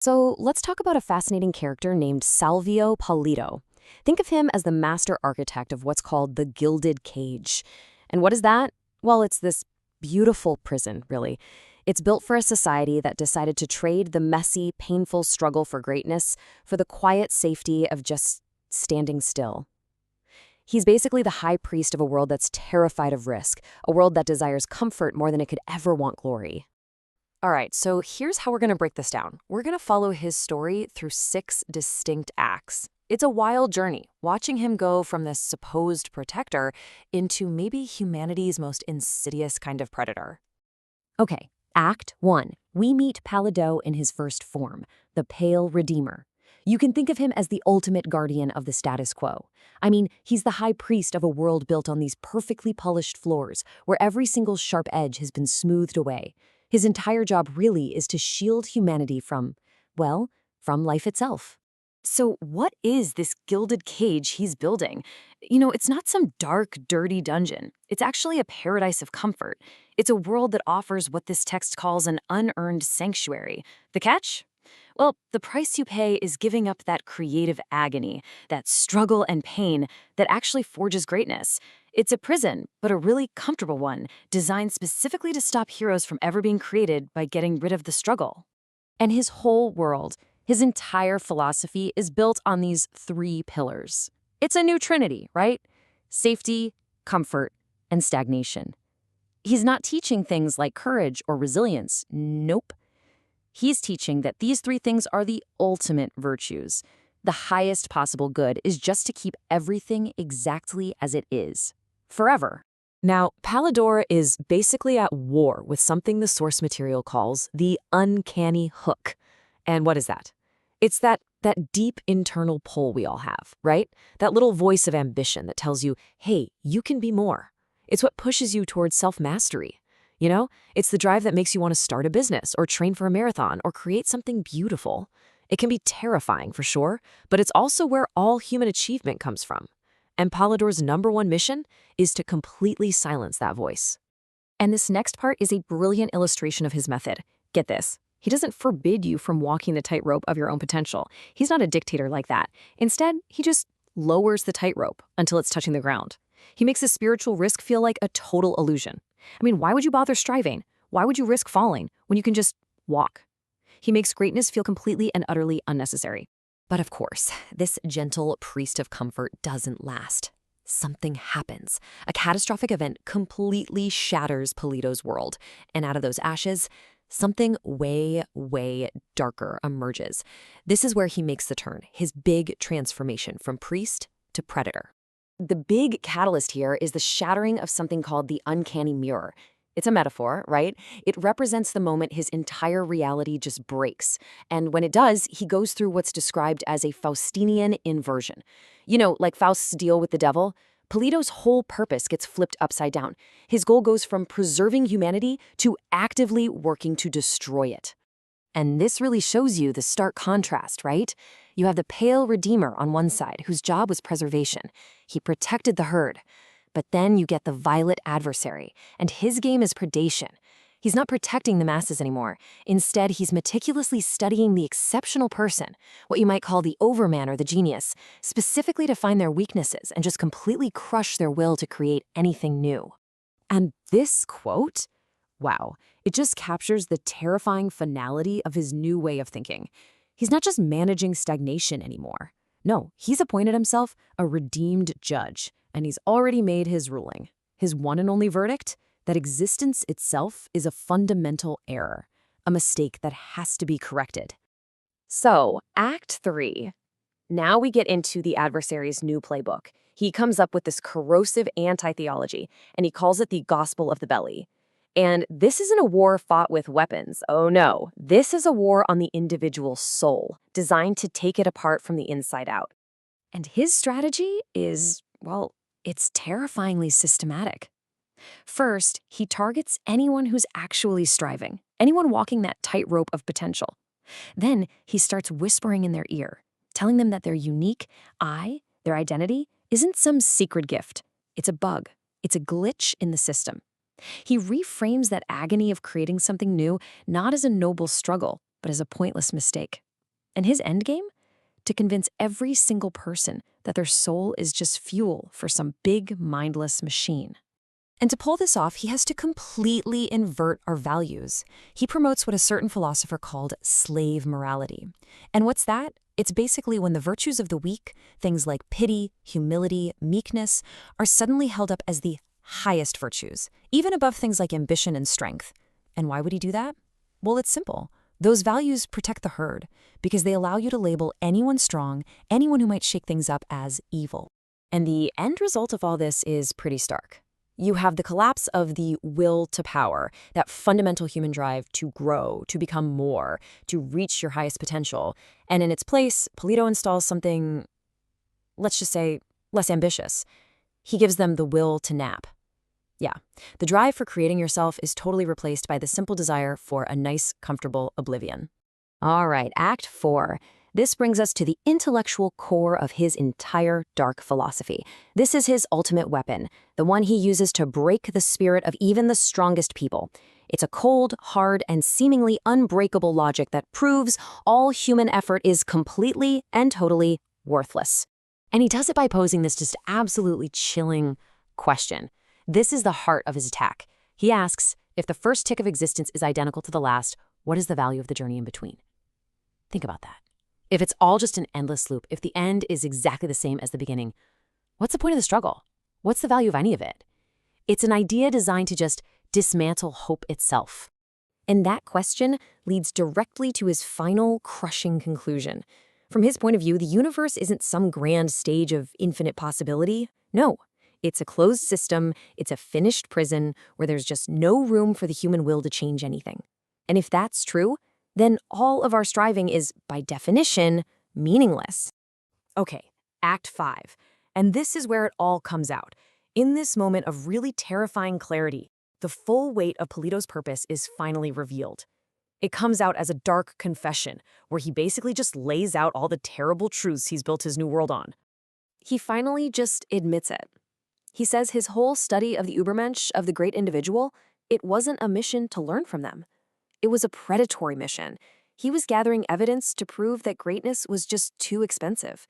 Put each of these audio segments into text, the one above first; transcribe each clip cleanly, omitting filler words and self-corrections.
So let's talk about a fascinating character named Salvio Pálido. Think of him as the master architect of what's called the Gilded Cage. And what is that? Well, it's this beautiful prison, really. It's built for a society that decided to trade the messy, painful struggle for greatness for the quiet safety of just standing still. He's basically the high priest of a world that's terrified of risk, a world that desires comfort more than it could ever want glory. All right, so here's how we're going to break this down. We're going to follow his story through 6 distinct acts. It's a wild journey, watching him go from this supposed protector into maybe humanity's most insidious kind of predator. Okay, Act 1. We meet Pálido in his first form, the Pale Redeemer. You can think of him as the ultimate guardian of the status quo. I mean, he's the high priest of a world built on these perfectly polished floors, where every single sharp edge has been smoothed away. His entire job really is to shield humanity from, well, from life itself. So what is this gilded cage he's building? It's not some dark, dirty dungeon. It's actually a paradise of comfort. It's a world that offers what this text calls an unearned sanctuary. The catch? Well, the price you pay is giving up that creative agony, that struggle and pain that actually forges greatness. It's a prison, but a really comfortable one, designed specifically to stop heroes from ever being created by getting rid of the struggle. And his whole world, his entire philosophy is built on these 3 pillars. It's a new trinity, right? Safety, comfort, and stagnation. He's not teaching things like courage or resilience. Nope. He's teaching that these 3 things are the ultimate virtues. The highest possible good is just to keep everything exactly as it is, forever. Now, Pallador is basically at war with something the source material calls the uncanny hook. And what is that? It's that deep internal pull we all have, right? That little voice of ambition that tells you, hey, you can be more. It's what pushes you towards self-mastery. It's the drive that makes you want to start a business or train for a marathon or create something beautiful. It can be terrifying for sure, but it's also where all human achievement comes from. And Polydor's #1 mission is to completely silence that voice. And this next part is a brilliant illustration of his method. Get this. He doesn't forbid you from walking the tightrope of your own potential. He's not a dictator like that. Instead, he just lowers the tightrope until it's touching the ground. He makes a spiritual risk feel like a total illusion. I mean, why would you bother striving? Why would you risk falling when you can just walk? He makes greatness feel completely and utterly unnecessary. But of course, this gentle priest of comfort doesn't last. Something happens. A catastrophic event completely shatters Pálido's world. And out of those ashes, something way, way darker emerges. This is where he makes the turn, his big transformation from priest to predator. The big catalyst here is the shattering of something called the uncanny mirror. It's a metaphor, right? It represents the moment his entire reality just breaks. And when it does, he goes through what's described as a Faustinian inversion. Like Faust's deal with the devil, Pálido's whole purpose gets flipped upside down. His goal goes from preserving humanity to actively working to destroy it. And this really shows you the stark contrast, right? You have the pale redeemer on one side, whose job was preservation. He protected the herd. But then you get the violet adversary, and his game is predation. He's not protecting the masses anymore. Instead, he's meticulously studying the exceptional person, what you might call the overman or the genius, specifically to find their weaknesses and just completely crush their will to create anything new. And this quote, wow, it just captures the terrifying finality of his new way of thinking. He's not just managing stagnation anymore. No, he's appointed himself a redeemed judge, and he's already made his ruling. His one and only verdict? That existence itself is a fundamental error, a mistake that has to be corrected. So, Act 3. Now we get into the adversary's new playbook. He comes up with this corrosive anti-theology, and he calls it the gospel of the belly. And this isn't a war fought with weapons. Oh no, this is a war on the individual soul, designed to take it apart from the inside out. And his strategy is, well, it's terrifyingly systematic. First, he targets anyone who's actually striving, anyone walking that tightrope of potential. Then he starts whispering in their ear, telling them that their unique their identity, isn't some secret gift. It's a bug. It's a glitch in the system. He reframes that agony of creating something new not as a noble struggle, but as a pointless mistake. And his endgame? To convince every single person that their soul is just fuel for some big, mindless machine. And to pull this off, he has to completely invert our values. He promotes what a certain philosopher called slave morality. And what's that? It's basically when the virtues of the weak, things like pity, humility, meekness, are suddenly held up as the highest virtues, even above things like ambition and strength. And why would he do that? Well, it's simple. Those values protect the herd because they allow you to label anyone strong, anyone who might shake things up, as evil. And the end result of all this is pretty stark. You have the collapse of the will to power, that fundamental human drive to grow, to become more, to reach your highest potential. And in its place, Pálido installs something, let's just say, less ambitious. He gives them the will to nap. Yeah, the drive for creating yourself is totally replaced by the simple desire for a nice, comfortable oblivion. All right, Act 4. This brings us to the intellectual core of his entire dark philosophy. This is his ultimate weapon, the one he uses to break the spirit of even the strongest people. It's a cold, hard, and seemingly unbreakable logic that proves all human effort is completely and totally worthless. And he does it by posing this just absolutely chilling question. This is the heart of his attack. He asks, if the first tick of existence is identical to the last, what is the value of the journey in between? Think about that. If it's all just an endless loop, if the end is exactly the same as the beginning, what's the point of the struggle? What's the value of any of it? It's an idea designed to just dismantle hope itself. And that question leads directly to his final crushing conclusion. From his point of view, the universe isn't some grand stage of infinite possibility. No, it's a closed system, it's a finished prison where there's just no room for the human will to change anything. And if that's true, then all of our striving is, by definition, meaningless. Okay, Act 5. And this is where it all comes out. In this moment of really terrifying clarity, the full weight of Pálido's purpose is finally revealed. It comes out as a dark confession, where he basically just lays out all the terrible truths he's built his new world on. He finally just admits it. He says his whole study of the Übermensch, of the great individual, it wasn't a mission to learn from them. It was a predatory mission. He was gathering evidence to prove that greatness was just too expensive,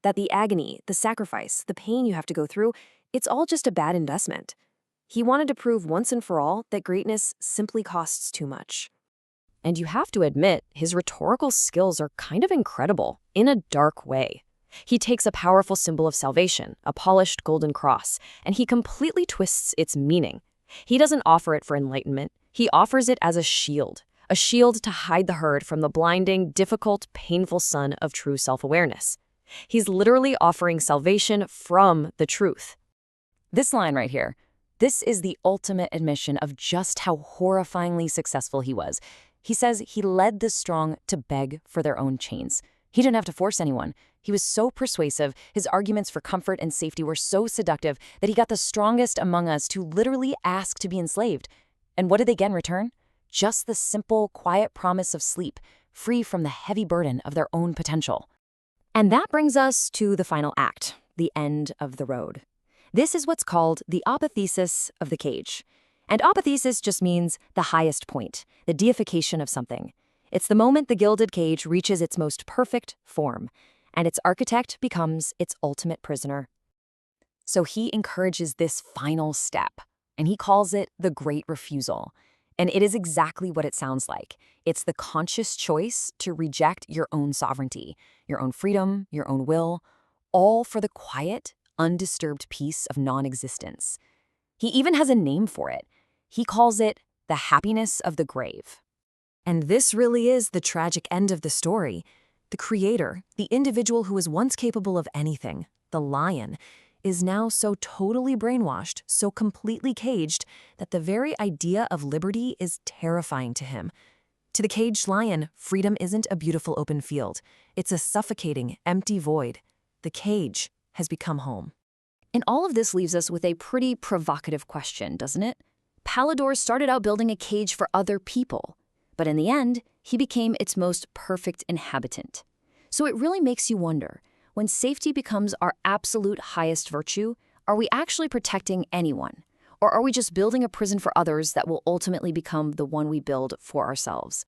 that the agony, the sacrifice, the pain you have to go through, it's all just a bad investment. He wanted to prove once and for all that greatness simply costs too much. And you have to admit, his rhetorical skills are kind of incredible, in a dark way. He takes a powerful symbol of salvation, a polished golden cross, and he completely twists its meaning. He doesn't offer it for enlightenment. He offers it as a shield to hide the herd from the blinding, difficult, painful sun of true self-awareness. He's literally offering salvation from the truth. This line right here, this is the ultimate admission of just how horrifyingly successful he was. He says he led the strong to beg for their own chains. He didn't have to force anyone. He was so persuasive, his arguments for comfort and safety were so seductive that he got the strongest among us to literally ask to be enslaved. And what did they get in return? Just the simple, quiet promise of sleep, free from the heavy burden of their own potential. And that brings us to the final act, the end of the road. This is what's called the apotheosis of the cage. And apotheosis just means the highest point, the deification of something. It's the moment the gilded cage reaches its most perfect form, and its architect becomes its ultimate prisoner. So he encourages this final step, and he calls it the Great Refusal. And it is exactly what it sounds like. It's the conscious choice to reject your own sovereignty, your own freedom, your own will, all for the quiet, undisturbed peace of non-existence. He even has a name for it. He calls it the happiness of the grave. And this really is the tragic end of the story. The creator, the individual who was once capable of anything, the lion, is now so totally brainwashed, so completely caged, that the very idea of liberty is terrifying to him. To the caged lion, freedom isn't a beautiful open field. It's a suffocating, empty void. The cage has become home. And all of this leaves us with a pretty provocative question, doesn't it? Pálido started out building a cage for other people, but in the end, he became its most perfect inhabitant. So it really makes you wonder, when safety becomes our absolute highest virtue, are we actually protecting anyone? Or are we just building a prison for others that will ultimately become the one we build for ourselves?